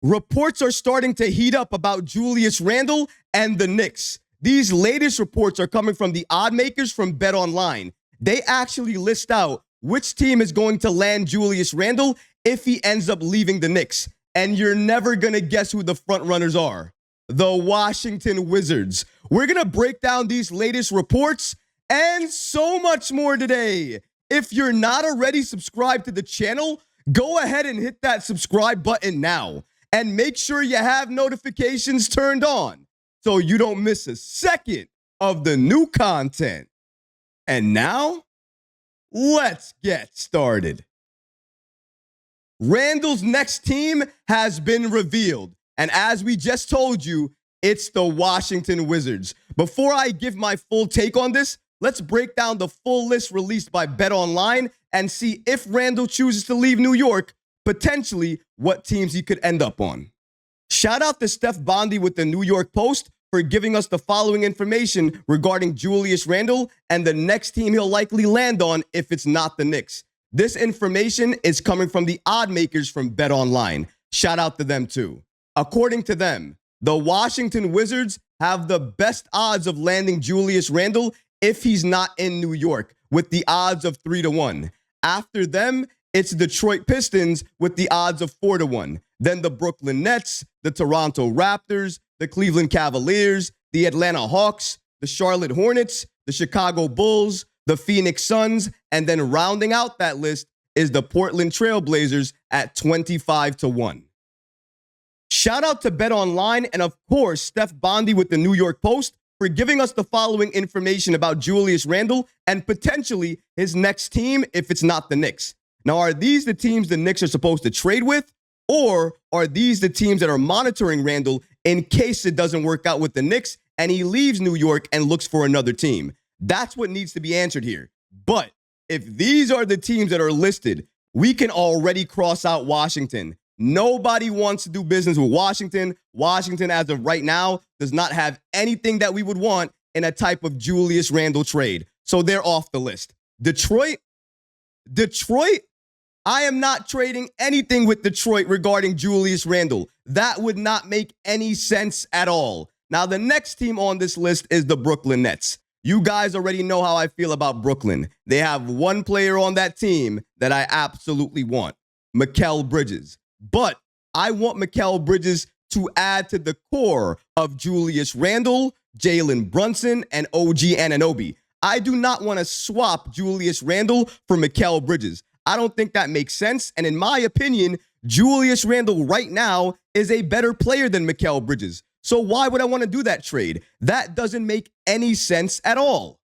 Reports are starting to heat up about Julius Randle and the Knicks. These latest reports are coming from the oddmakers from Betonline. They actually list out which team is going to land Julius Randle if he ends up leaving the Knicks. And you're never going to guess who the front runners are. The Washington Wizards. We're going to break down these latest reports and so much more today. If you're not already subscribed to the channel, go ahead and hit that subscribe button now. And make sure you have notifications turned on so you don't miss a second of the new content. And now, let's get started. Randle's next team has been revealed. And as we just told you, it's the Washington Wizards. Before I give my full take on this, let's break down the full list released by BetOnline and see if Randle chooses to leave New York, potentially what teams he could end up on. Shout out to Steph Bondy with the New York Post for giving us the following information regarding Julius Randle and the next team he'll likely land on if it's not the Knicks. This information is coming from the oddmakers from BetOnline. Shout out to them too. According to them, the Washington Wizards have the best odds of landing Julius Randle if he's not in New York, with the odds of 3-1. After them, it's Detroit Pistons with the odds of 4-1. Then the Brooklyn Nets, the Toronto Raptors, the Cleveland Cavaliers, the Atlanta Hawks, the Charlotte Hornets, the Chicago Bulls, the Phoenix Suns, and then rounding out that list is the Portland Trail Blazers at 25-1. Shout out to BetOnline and, of course, Steph Bondy with the New York Post for giving us the following information about Julius Randle and potentially his next team if it's not the Knicks. Now, are these the teams the Knicks are supposed to trade with? Or are these the teams that are monitoring Randle in case it doesn't work out with the Knicks and he leaves New York and looks for another team? That's what needs to be answered here. But if these are the teams that are listed, we can already cross out Washington. Nobody wants to do business with Washington. Washington, as of right now, does not have anything that we would want in a type of Julius Randle trade. So they're off the list. Detroit, I am not trading anything with Detroit regarding Julius Randle. That would not make any sense at all. Now, the next team on this list is the Brooklyn Nets. You guys already know how I feel about Brooklyn. They have one player on that team that I absolutely want, Mikal Bridges. But I want Mikal Bridges to add to the core of Julius Randle, Jalen Brunson, and OG Anunoby. I do not want to swap Julius Randle for Mikal Bridges. I don't think that makes sense. And in my opinion, Julius Randle right now is a better player than Mikal Bridges. So why would I want to do that trade? That doesn't make any sense at all.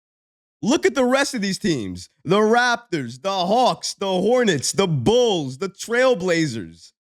Look at the rest of these teams. The Raptors, the Hawks, the Hornets, the Bulls, the Trailblazers.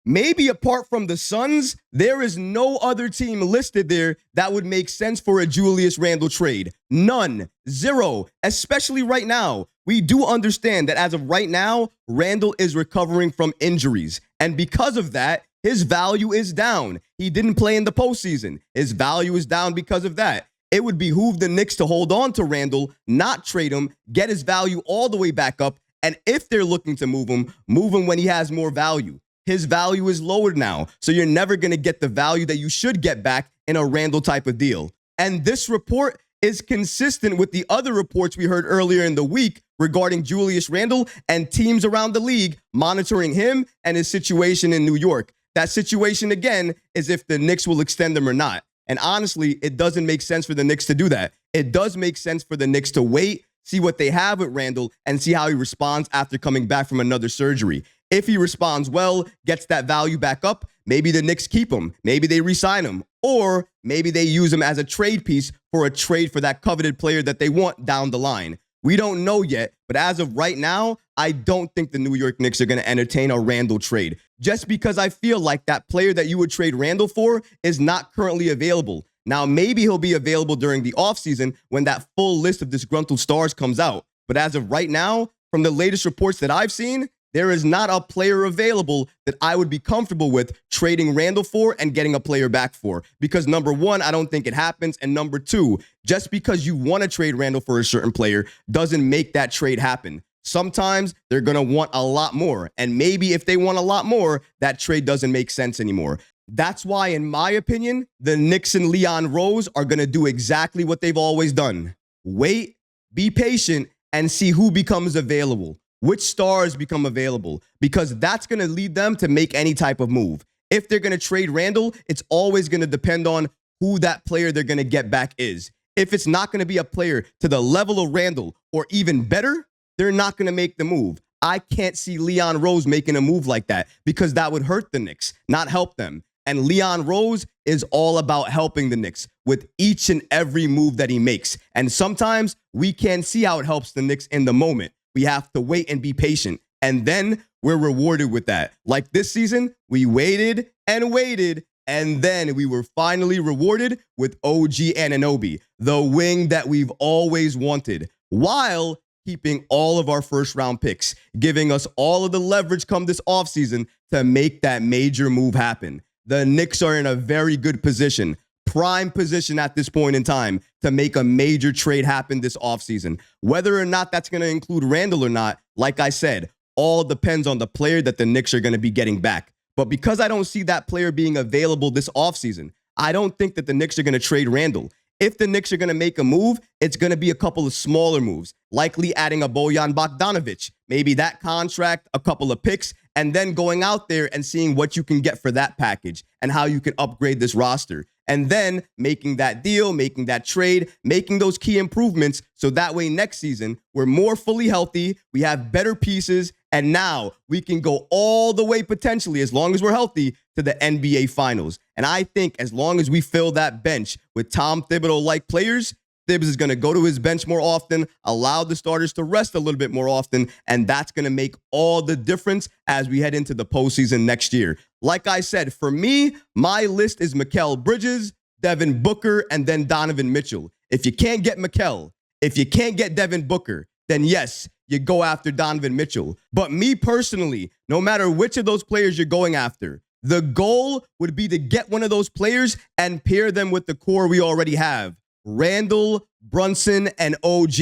Maybe apart from the Suns, there is no other team listed there that would make sense for a Julius Randle trade. None. Zero. Especially right now. We do understand that as of right now, Randle is recovering from injuries. And because of that, his value is down. He didn't play in the postseason. His value is down because of that. It would behoove the Knicks to hold on to Randle, not trade him, get his value all the way back up. And if they're looking to move him when he has more value. His value is lowered now, so you're never going to get the value that you should get back in a Randle type of deal. And this report is consistent with the other reports we heard earlier in the week regarding Julius Randle and teams around the league monitoring him and his situation in New York. That situation, again, is if the Knicks will extend him or not. And honestly, it doesn't make sense for the Knicks to do that. It does make sense for the Knicks to wait, see what they have with Randle, and see how he responds after coming back from another surgery. If he responds well, gets that value back up, maybe the Knicks keep him. Maybe they re-sign him. Or maybe they use him as a trade piece for a trade for that coveted player that they want down the line. We don't know yet, but as of right now, I don't think the New York Knicks are going to entertain a Randle trade. Just because I feel like that player that you would trade Randle for is not currently available. Now, maybe he'll be available during the offseason when that full list of disgruntled stars comes out. But as of right now, from the latest reports that I've seen, there is not a player available that I would be comfortable with trading Randle for and getting a player back for. Because number one, I don't think it happens. And number two, just because you want to trade Randle for a certain player doesn't make that trade happen. Sometimes they're going to want a lot more. And maybe if they want a lot more, that trade doesn't make sense anymore. That's why, in my opinion, the Knicks and Leon Rose are going to do exactly what they've always done. Wait, be patient, and see who becomes available, which stars become available, because that's going to lead them to make any type of move. If they're going to trade Randle, it's always going to depend on who that player they're going to get back is. If it's not going to be a player to the level of Randle or even better, they're not going to make the move. I can't see Leon Rose making a move like that because that would hurt the Knicks, not help them. And Leon Rose is all about helping the Knicks with each and every move that he makes. And sometimes we can't see how it helps the Knicks in the moment. We have to wait and be patient. And then we're rewarded with that. Like this season, we waited and waited, and then we were finally rewarded with OG Anunoby, the wing that we've always wanted, while keeping all of our first-round picks, giving us all of the leverage come this offseason to make that major move happen. The Knicks are in a very good position, prime position at this point in time to make a major trade happen this offseason. Whether or not that's going to include Randle or not, like I said, all depends on the player that the Knicks are going to be getting back. But because I don't see that player being available this offseason, I don't think that the Knicks are going to trade Randle. If the Knicks are going to make a move, it's going to be a couple of smaller moves, likely adding a Bojan Bogdanovic, maybe that contract, a couple of picks, and then going out there and seeing what you can get for that package and how you can upgrade this roster. And then making that deal, making that trade, making those key improvements so that way next season we're more fully healthy, we have better pieces, and now we can go all the way potentially, as long as we're healthy, to the NBA Finals. And I think as long as we fill that bench with Tom Thibodeau-like players, Thibs is going to go to his bench more often, allow the starters to rest a little bit more often, and that's going to make all the difference as we head into the postseason next year. Like I said, for me, my list is Mikal Bridges, Devin Booker, and then Donovan Mitchell. If you can't get Mikal, if you can't get Devin Booker, then yes, you go after Donovan Mitchell. But me personally, no matter which of those players you're going after, the goal would be to get one of those players and pair them with the core we already have. Randle, Brunson, and OG.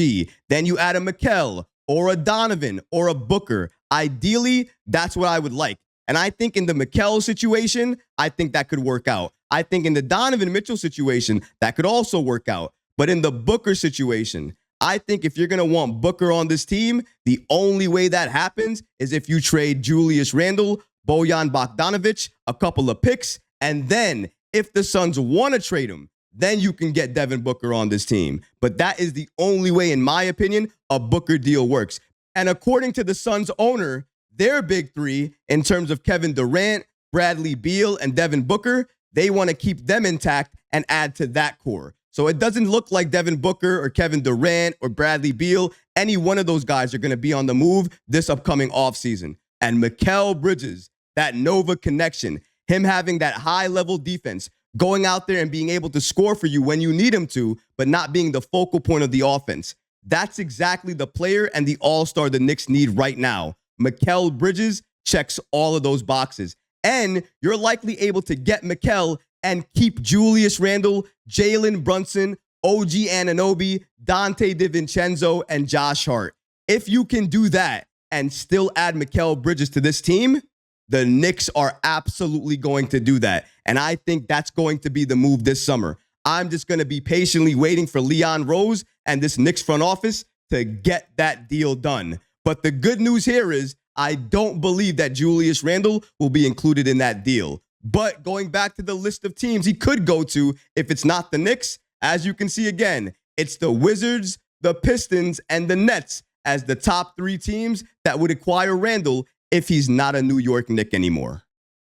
Then you add a Mikal or a Donovan or a Booker. Ideally, that's what I would like. And I think in the Mikal situation, I think that could work out. I think in the Donovan Mitchell situation, that could also work out. But in the Booker situation, I think if you're going to want Booker on this team, the only way that happens is if you trade Julius Randle, Bojan Bogdanovic, a couple of picks, and then if the Suns want to trade him, then you can get Devin Booker on this team. But that is the only way, in my opinion, a Booker deal works. And according to the Suns owner, their big three, in terms of Kevin Durant, Bradley Beal, and Devin Booker, they want to keep them intact and add to that core. So it doesn't look like Devin Booker or Kevin Durant or Bradley Beal, any one of those guys are going to be on the move this upcoming offseason. And Mikal Bridges, that Nova connection, him having that high-level defense, going out there and being able to score for you when you need him to, but not being the focal point of the offense. That's exactly the player and the all-star the Knicks need right now. Mikal Bridges checks all of those boxes. And you're likely able to get Mikal and keep Julius Randle, Jalen Brunson, OG Anunoby, Dante DiVincenzo, and Josh Hart. If you can do that and still add Mikal Bridges to this team, the Knicks are absolutely going to do that. And I think that's going to be the move this summer. I'm just going to be patiently waiting for Leon Rose and this Knicks front office to get that deal done. But the good news here is I don't believe that Julius Randle will be included in that deal. But going back to the list of teams he could go to, if it's not the Knicks, as you can see again, it's the Wizards, the Pistons, and the Nets as the top three teams that would acquire Randle if he's not a New York Knick anymore.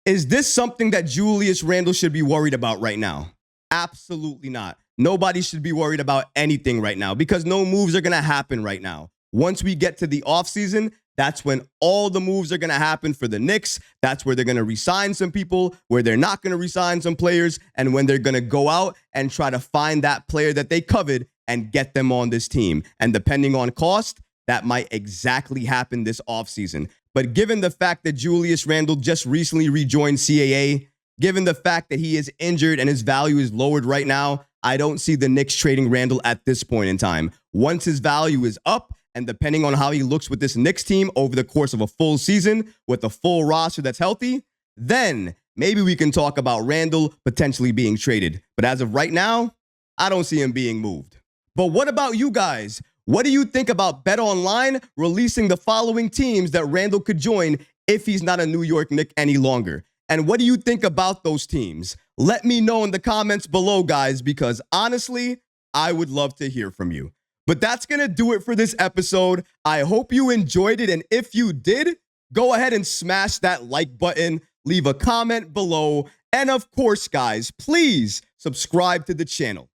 Is this something that Julius Randle should be worried about right now? Absolutely not. Nobody should be worried about anything right now because no moves are going to happen right now. Once we get to the offseason, that's when all the moves are going to happen for the Knicks. That's where they're going to re-sign some people, where they're not going to re-sign some players, and when they're going to go out and try to find that player that they coveted and get them on this team. And depending on cost, that might exactly happen this offseason. But given the fact that Julius Randle just recently rejoined CAA, given the fact that he is injured and his value is lowered right now, I don't see the Knicks trading Randle at this point in time. Once his value is up and depending on how he looks with this Knicks team over the course of a full season with a full roster that's healthy, then maybe we can talk about Randle potentially being traded. But as of right now, I don't see him being moved. But what about you guys? What do you think about Betonline releasing the following teams that Randle could join if he's not a New York Knick any longer? And what do you think about those teams? Let me know in the comments below, guys, because honestly, I would love to hear from you. But that's going to do it for this episode. I hope you enjoyed it. And if you did, go ahead and smash that like button, leave a comment below. And of course, guys, please subscribe to the channel.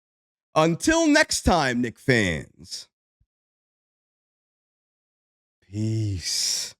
Until next time, Knick fans. Peace.